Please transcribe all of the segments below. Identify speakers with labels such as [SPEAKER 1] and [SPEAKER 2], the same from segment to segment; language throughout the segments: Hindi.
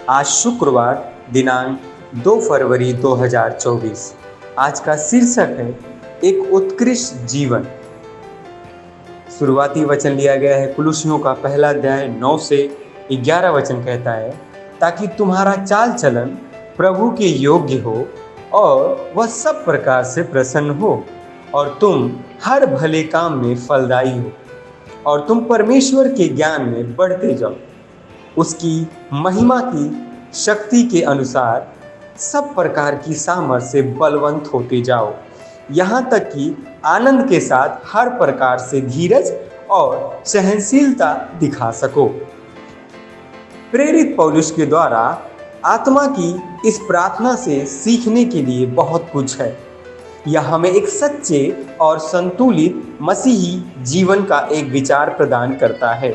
[SPEAKER 1] आज शुक्रवार दिनांक 2 फरवरी 2024। आज का शीर्षक है एक उत्कृष्ट जीवन। शुरुआती वचन लिया गया है कुलुसियों का पहला अध्याय 9 से 11 वचन कहता है, ताकि तुम्हारा चाल चलन प्रभु के योग्य हो और वह सब प्रकार से प्रसन्न हो और तुम हर भले काम में फलदायी हो और तुम परमेश्वर के ज्ञान में बढ़ते जाओ, उसकी महिमा की शक्ति के अनुसार सब प्रकार की सामर्थ से बलवंत होते जाओ, यहाँ तक कि आनंद के साथ हर प्रकार से धीरज और सहनशीलता दिखा सको। प्रेरित पौलुस के द्वारा आत्मा की इस प्रार्थना से सीखने के लिए बहुत कुछ है। यह हमें एक सच्चे और संतुलित मसीही जीवन का एक विचार प्रदान करता है,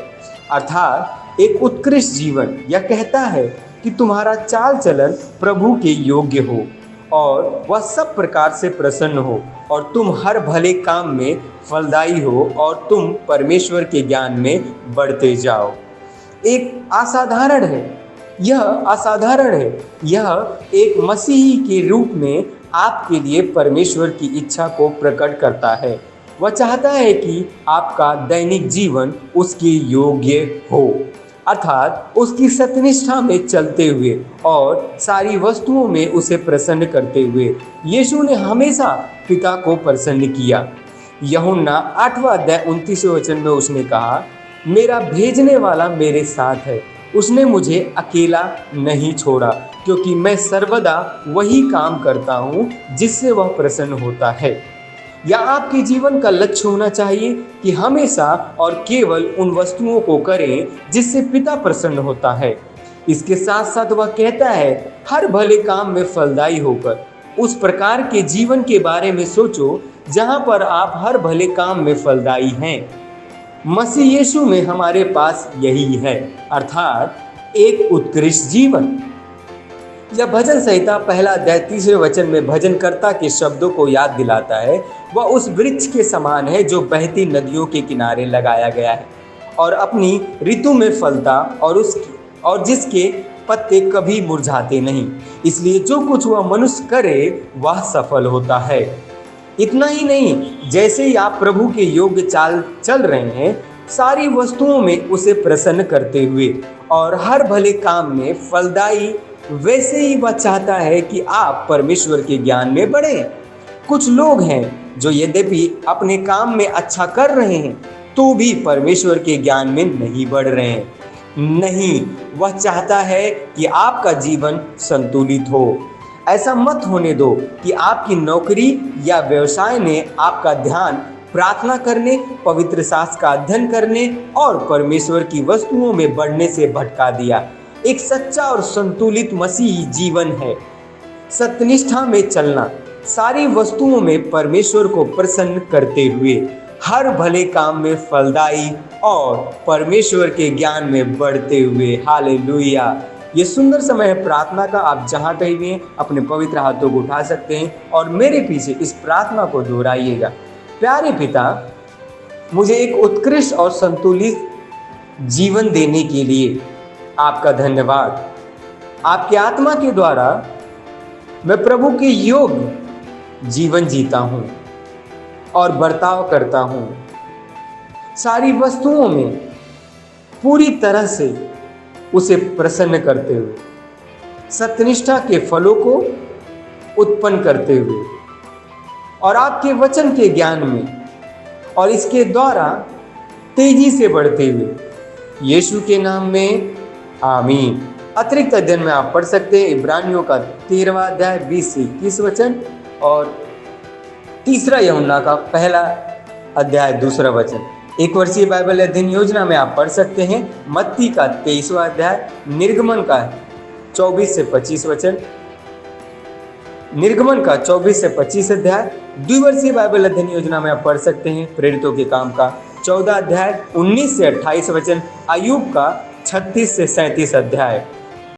[SPEAKER 1] अर्थात एक उत्कृष्ट जीवन। यह कहता है कि तुम्हारा चाल चलन प्रभु के योग्य हो और वह सब प्रकार से प्रसन्न हो और तुम हर भले काम में फलदायी हो और तुम परमेश्वर के ज्ञान में बढ़ते जाओ। एक असाधारण है, यह असाधारण है। यह एक मसीही के रूप में आपके लिए परमेश्वर की इच्छा को प्रकट करता है। वह चाहता है कि आपका दैनिक जीवन उसके योग्य हो, अर्थात उसकी सत्यनिष्ठा में चलते हुए और सारी वस्तुओं में उसे प्रसन्न करते हुए। यीशु ने हमेशा पिता को प्रसन्न किया। यूहन्ना 8वां अध्याय 29वें वचन में उसने कहा, मेरा भेजने वाला मेरे साथ है, उसने मुझे अकेला नहीं छोड़ा, क्योंकि मैं सर्वदा वही काम करता हूँ जिससे वह प्रसन्न होता है। या आपके जीवन का लक्ष्य होना चाहिए कि हमेशा और केवल उन वस्तुओं को करें जिससे पिता प्रसन्न होता है। इसके साथ साथ वह कहता है, हर भले काम में फलदायी होकर उस प्रकार के जीवन के बारे में सोचो जहां पर आप हर भले काम में फलदायी हैं। मसीह यीशु में हमारे पास यही है, अर्थात एक उत्कृष्ट जीवन। जब भजन संहिता पहला अध्याय 30वें वचन में भजनकर्ता के शब्दों को याद दिलाता है, वह उस वृक्ष के समान है जो बहती नदियों के किनारे लगाया गया है और अपनी ऋतु में फलता और जिसके पत्ते कभी मुरझाते नहीं। इसलिए जो कुछ वह मनुष्य करे वह सफल होता है। इतना ही नहीं, जैसे ही आप प्रभु के योग्य चाल चल रहे हैं, सारी वस्तुओं में उसे प्रसन्न करते हुए और हर भले काम में फलदायी, वैसे ही वह चाहता है कि आप परमेश्वर के ज्ञान में बढ़ें। कुछ लोग हैं जो यद्यपि अपने काम में अच्छा कर रहे हैं तो भी परमेश्वर के ज्ञान में नहीं बढ़ रहे हैं। नहीं, वह चाहता है कि आपका जीवन संतुलित हो। ऐसा मत होने दो कि आपकी नौकरी या व्यवसाय ने आपका ध्यान प्रार्थना करने, पवित्र शास्त्र का अध्ययन करने और परमेश्वर की वस्तुओं में बढ़ने से भटका दिया। एक सच्चा और संतुलित मसीही जीवन है सत्यनिष्ठा में चलना, सारी वस्तुओं में परमेश्वर को प्रसन्न करते हुए, हर भले काम में फलदायी और परमेश्वर के ज्ञान में बढ़ते हुए। हालेलुया। ये सुंदर समय है प्रार्थना का। आप जहाँ कहीं भी हैं अपने पवित्र हाथों को उठा सकते हैं और मेरे पीछे इस प्रार्थना को दोहराइएगा। प्यारे पिता, मुझे एक उत्कृष्ट और संतुलित जीवन देने के लिए आपका धन्यवाद। आपके आत्मा के द्वारा मैं प्रभु के योग्य जीवन जीता हूँ और बर्ताव करता हूँ। सारी वस्तुओं में पूरी तरह से उसे प्रसन्न करते हुए, सत्यनिष्ठा के फलों को उत्पन्न करते हुए और आपके वचन के ज्ञान में और इसके द्वारा तेजी से बढ़ते हुए, यीशु के नाम में आमीन। अतिरिक्त अध्ययन में आप पढ़ सकते हैं इब्रानियों का 13वां अध्याय 20 से 21 वचन और 3 यूहन्ना का पहला अध्याय 2 वचन। एक वर्षीय बाइबल अध्ययन योजना में आप पढ़ सकते हैं मत्ती का 23वां अध्याय, निर्गमन का 24 से 25 वचन, निर्गमन का 24 से 25 अध्याय। द्विवर्षीय बाइबल अध्ययन योजना में आप पढ़ सकते हैं प्रेरितों के काम का 14 अध्याय 19 से 28 वचन, अय्यूब का 36 से 37 अध्याय।